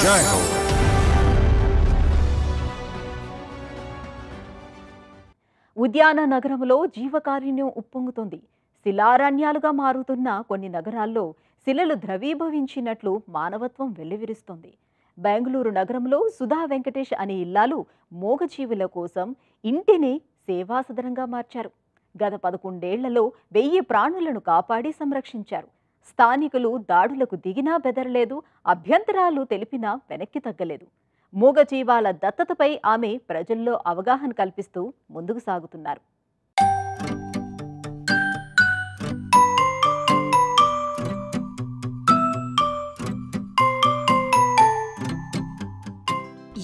జై హో. ఉద్యాన నగరంలో జీవకారుణ్యం ఉప్పొంగుతోంది. శిలారణ్యాలుగా మారుతున్న కొన్ని నగరాల్లో శిలలు ద్రవీభవించినట్లు మానవత్వం వెల్లివిరుస్తోంది. బెంగళూరు నగరంలో సుధా వెంకటేష్ అనే ఇల్లాలు మూగజీవుల కోసం ఇంటిని సేవాసదనంగా మార్చారు. గత 11 ఏళ్లలో 1000 ప్రాణులను కాపాడి సంరక్షించారు. స్థానికులు దాడులకు దిగినా బెదరలేదు, అభ్యంతరాలు తెలిపినా వెనక్కి తగ్గలేదు. మూగజీవాల దత్తతపై ఆమె ప్రజల్లో అవగాహన కల్పిస్తూ ముందుకు సాగుతున్నారు.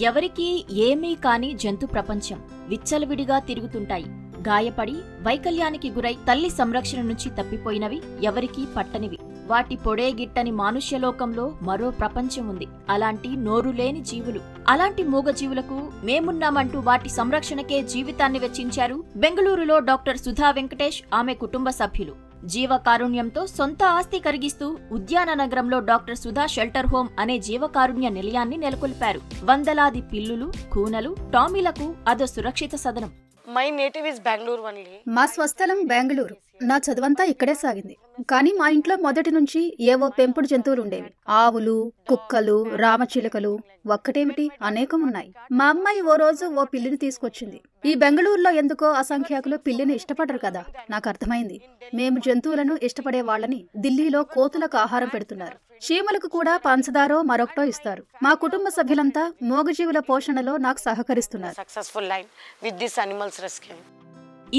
ఎవరికీ ఏమీ కాని జంతు ప్రపంచం విచ్చలవిడిగా తిరుగుతుంటాయి. గాయపడి వైకల్యానికి గురై తల్లి సంరక్షణ నుంచి తప్పిపోయినవి, ఎవరికీ పట్టనివి. వాటి పొడేగిట్టని మానుష్యలోకంలో మరో ప్రపంచం ఉంది. అలాంటి నోరులేని జీవులు. అలాంటి మూగజీవులకు మేమున్నామంటూ వాటి సంరక్షణకే జీవితాన్ని వెచ్చించారు బెంగళూరులో డాక్టర్ సుధా వెంకటేష్, ఆమె కుటుంబ సభ్యులు. జీవకారుణ్యంతో సొంత ఆస్తి కరిగిస్తూ ఉద్యాన నగరంలో డాక్టర్ సుధా షెల్టర్ హోమ్ అనే జీవకారుణ్య నిలయాన్ని నెలకొల్పారు. వందలాది పిల్లులు, కూనలు, టామీలకు అదో సురక్షిత సదనం. My native is Bengaluru only. మా స్వస్థలం బెంగళూరు. నా చదువంతా ఇక్కడే సాగింది. కానీ మా ఇంట్లో మొదటి నుంచి ఏవో పెంపుడు జంతువులు ఉండేవి. ఆవులు, కుక్కలు, రామచిలుకలు, ఒక్కటేమిటి అనేకం ఉన్నాయి. మా అమ్మాయి ఓ రోజు ఓ పిల్లిని తీసుకొచ్చింది. ఈ బెంగళూరులో ఎందుకో అసంఖ్యాకులు పిల్లిని ఇష్టపడరు కదా. నాకు అర్థమైంది. మేము జంతువులను ఇష్టపడే వాళ్ళని ఢిల్లీలో కోతులకు ఆహారం పెడుతున్నారు. చీమలకు కూడా పంచదారో మరొకటో ఇస్తారు. మా కుటుంబ సభ్యులంతా మూగజీవుల పోషణలో నాకు సహకరిస్తున్నారు.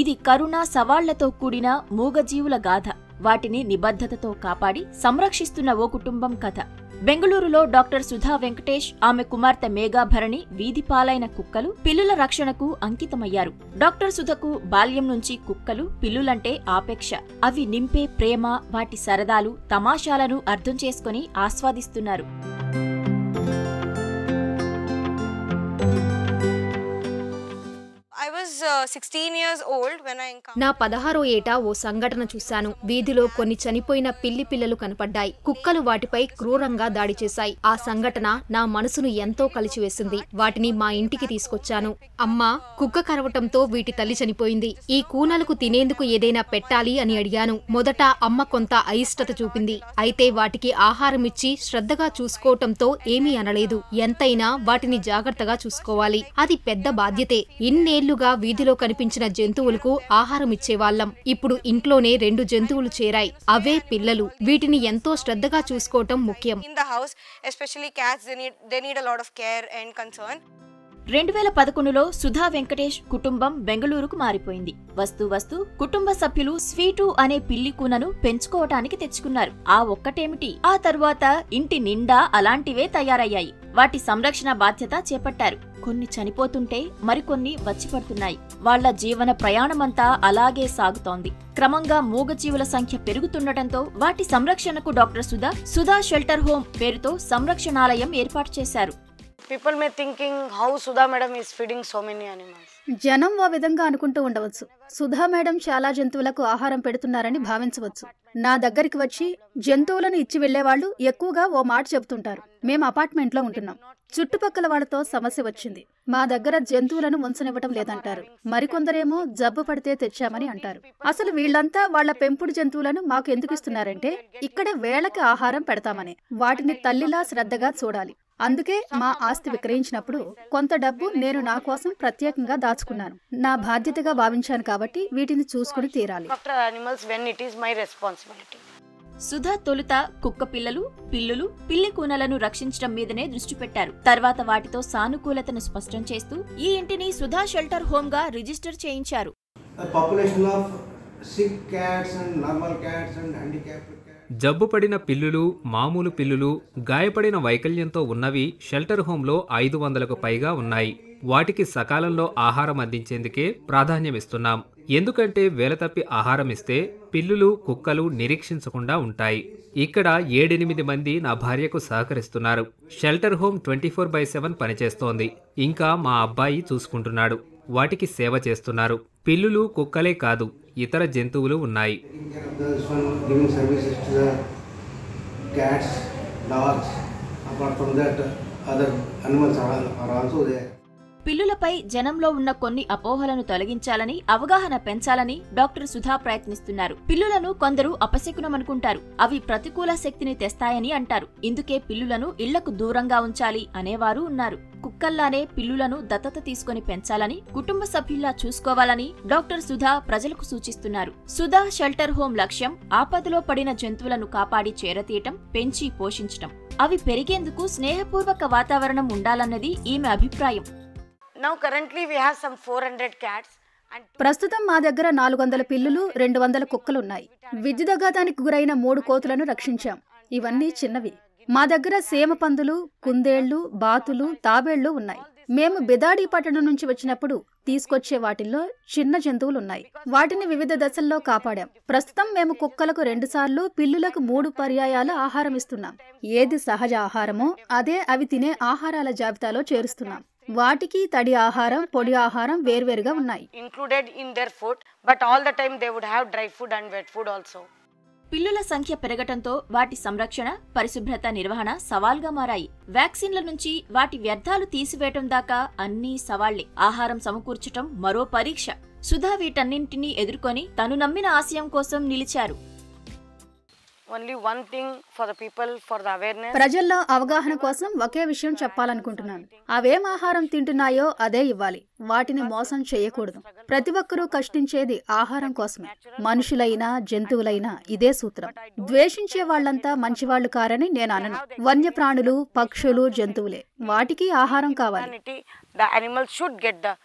ఇది కరుణ సవాళ్లతో కూడిన మూగజీవుల గాథ. వాటిని నిబద్ధతతో కాపాడి సంరక్షిస్తున్న ఓ కుటుంబం కథ. బెంగళూరులో డాక్టర్ సుధా వెంకటేష్, ఆమె కుమార్తె మేఘాభరణి వీధిపాలైన కుక్కలు, పిల్లుల రక్షణకు అంకితమయ్యారు. డాక్టర్ సుధకు బాల్యం నుంచి కుక్కలు, పిల్లులంటే ఆపేక్ష. అవి నింపే ప్రేమ, వాటి సరదాలు, తమాషాలను అర్థం చేసుకుని ఆస్వాదిస్తున్నారు. నా 16వ ఏట ఓ సంఘటన చూశాను. వీధిలో కొన్ని చనిపోయిన పిల్లి పిల్లలు కనపడ్డాయి. కుక్కలు వాటిపై క్రూరంగా దాడి చేశాయి. ఆ సంఘటన నా మనసును ఎంతో కలిచివేసింది. వాటిని మా ఇంటికి తీసుకొచ్చాను. అమ్మా, కుక్క కరవటంతో వీటి తల్లి చనిపోయింది. ఈ కూనలకు తినేందుకు ఏదైనా పెట్టాలి అని అడిగాను. మొదట అమ్మ కొంత అయిష్టత చూపింది. అయితే వాటికి ఆహారమిచ్చి శ్రద్ధగా చూసుకోవటంతో ఏమీ అనలేదు. ఎంతైనా వాటిని జాగ్రత్తగా చూసుకోవాలి, అది పెద్ద బాధ్యతే. ఇన్నేళ్లుగా వీధిలో కనిపించిన జంతువులకు ఆహారం ఇచ్చేవాళ్లం. ఇప్పుడు ఇంట్లోనే 2 జంతువులు చేరాయి. అవే పిల్లలు. వీటిని ఎంతో శ్రద్ధగా చూసుకోవటం ముఖ్యం. 2011లో సుధా వెంకటేష్ కుటుంబం బెంగళూరుకు మారిపోయింది. వస్తూ కుటుంబ సభ్యులు స్వీటు అనే పిల్లి కూనను పెంచుకోవటానికి తెచ్చుకున్నారు. ఆ ఒక్కటేమిటి, ఆ తరువాత ఇంటి నిండా అలాంటివే తయారయ్యాయి. వాటి సంరక్షణ బాధ్యత చేపట్టారు. కొన్ని చనిపోతుంటే మరికొన్ని వచ్చిపడుతున్నాయి. వాళ్ల జీవన ప్రయాణమంతా అలాగే సాగుతోంది. క్రమంగా మూగజీవుల సంఖ్య పెరుగుతుండటంతో వాటి సంరక్షణకు డాక్టర్ సుధా షెల్టర్ హోమ్ పేరుతో సంరక్షణాలయం ఏర్పాటు చేశారు. People may thinking how Sudha madam is feeding so many animals. జనం ఓ విధంగా అనుకుంటూ ఉండవచ్చు. సుధా మేడం చాలా జంతువులకు ఆహారం పెడుతున్నారని భావించవచ్చు. నా దగ్గరికి వచ్చి జంతువులను ఇచ్చి వెళ్లేవాళ్లు ఎక్కువగా ఓ మాట చెబుతుంటారు. మేం అపార్ట్మెంట్లో ఉంటున్నాం. చుట్టుపక్కల వాళ్లతో సమస్య వచ్చింది. మా దగ్గర జంతువులను ఉంచనివ్వటం లేదంటారు. మరికొందరేమో జబ్బు పడితే తెచ్చామని అంటారు. అసలు వీళ్లంతా వాళ్ల పెంపుడు జంతువులను మాకు ఎందుకు ఇస్తున్నారంటే ఇక్కడే వేళకి ఆహారం పెడతామని. వాటిని తల్లిలా శ్రద్ధగా చూడాలి. అందుకే మా ఆస్తి విక్రయించినప్పుడు కొంత డబ్బు నేను నా కోసం ప్రత్యేకంగా దాచుకున్నాను. నా బాధ్యతగా భావించాను కాబట్టి వీటిని చూసుకుని తీరాలి. సుధా తొలుత కుక్క పిల్లలు, పిల్లులు, పిల్లి కూనలను రక్షించడం మీదనే దృష్టి పెట్టారు. తర్వాత వాటితో సానుకూలతను స్పష్టం చేస్తూ ఈ ఇంటిని సుధా షెల్టర్ హోమ్ గా రిజిస్టర్ చేయించారు. జబ్బుపడిన పిల్లులు, మామూలు పిల్లులు, గాయపడిన వైకల్యంతో ఉన్నవి షెల్టర్ హోంలో 500కు పైగా ఉన్నాయి. వాటికి సకాలంలో ఆహారం అందించేందుకే ప్రాధాన్యమిస్తున్నాం. ఎందుకంటే వేలతప్పి ఆహారం ఇస్తే పిల్లులు, కుక్కలు నిరీక్షించకుండా ఉంటాయి. ఇక్కడ 7-8 మంది నా భార్యకు సహకరిస్తున్నారు. షెల్టర్ హోమ్ 24/7 పనిచేస్తోంది. ఇంకా మా అబ్బాయి చూసుకుంటున్నాడు. వాటికి సేవ చేస్తున్నారు. పిల్లులు, కుక్కలే కాదు, ఇతర జంతువులు ఉన్నాయి. other animals are also there. పిల్లులపై జనంలో ఉన్న కొన్ని అపోహలను తొలగించాలని అవగాహన పెంచాలని డాక్టర్ సుధా ప్రయత్నిస్తున్నారు. పిల్లులను కొందరు అపశకునమనుకుంటారు. అవి ప్రతికూల శక్తిని తెస్తాయని అంటారు. ఇందుకే పిల్లులను ఇళ్లకు దూరంగా ఉంచాలి అనేవారు ఉన్నారు. కుక్కల్లానే పిల్లులను దత్తత తీసుకొని పెంచాలని, కుటుంబ సభ్యుల్లా చూసుకోవాలని డాక్టర్ సుధా ప్రజలకు సూచిస్తున్నారు. సుధా షెల్టర్ హోం లక్ష్యం ఆపదలో పడిన జంతువులను కాపాడి చేరతీయటం, పెంచి పోషించటం. అవి పెరిగేందుకు స్నేహపూర్వక వాతావరణం ఉండాలన్నది ఈమె అభిప్రాయం. Now currently we have some 400 cats and ప్రస్తుతం మా దగ్గర 400 పిల్లులు, 200 కుక్కలున్నాయి. విద్యుదఘాతానికి గురైన 3 కోతులను రక్షించాం. ఇవన్నీ చిన్నవి. మా దగ్గర సేమ పందులు, కుందేళ్లు, బాతులు, తాబేళ్లు ఉన్నాయి. మేము బెదాడి పట్టణం నుంచి వచ్చినప్పుడు తీసుకొచ్చే వాటిల్లో చిన్న జంతువులున్నాయి. వాటిని వివిధ దశల్లో కాపాడాం. ప్రస్తుతం మేము కుక్కలకు 2 సార్లు, పిల్లులకు 3 పర్యాయాలు ఆహారం ఇస్తున్నాం. ఏది సహజ ఆహారమో అదే అవి తినే ఆహారాల జాబితాలో చేరుస్తున్నాం. వాటికి తడి ఆహారం, పొడి ఆహారం వేర్వేరుగా ఉన్నాయి. included in their food, but all the time they would have dry food and wet food also. పిల్లుల సంఖ్య పెరగటంతో వాటి సంరక్షణ, పరిశుభ్రత నిర్వహణ సవాల్గా మారాయి. వ్యాక్సిన్ల నుంచి వాటి వ్యర్థాలు తీసివేయటం దాకా అన్నీ సవాళ్లే. ఆహారం సమకూర్చటం మరో పరీక్ష. సుధా వీటన్నింటినీ ఎదుర్కొని తను నమ్మిన ఆశయం కోసం నిలిచారు. Only one thing for the people, for the awareness. ప్రజల్లో అవగాహన కోసం ఒకే విషయం చెప్పాలనుకుంటున్నాను. అవేం ఆహారం తింటున్నాయో అదే ఇవ్వాలి. వాటిని మోసం చేయకూడదు. ప్రతి ఒక్కరూ కష్టించేది ఆహారం కోసమే. మనుషులైనా జంతువులైనా ఇదే సూత్రం. ద్వేషించే వాళ్లంతా మంచివాళ్లు కారని నేను అనను. వన్యప్రాణులు, పక్షులు, జంతువులే. వాటికి ఆహారం కావాలి. The animals should get the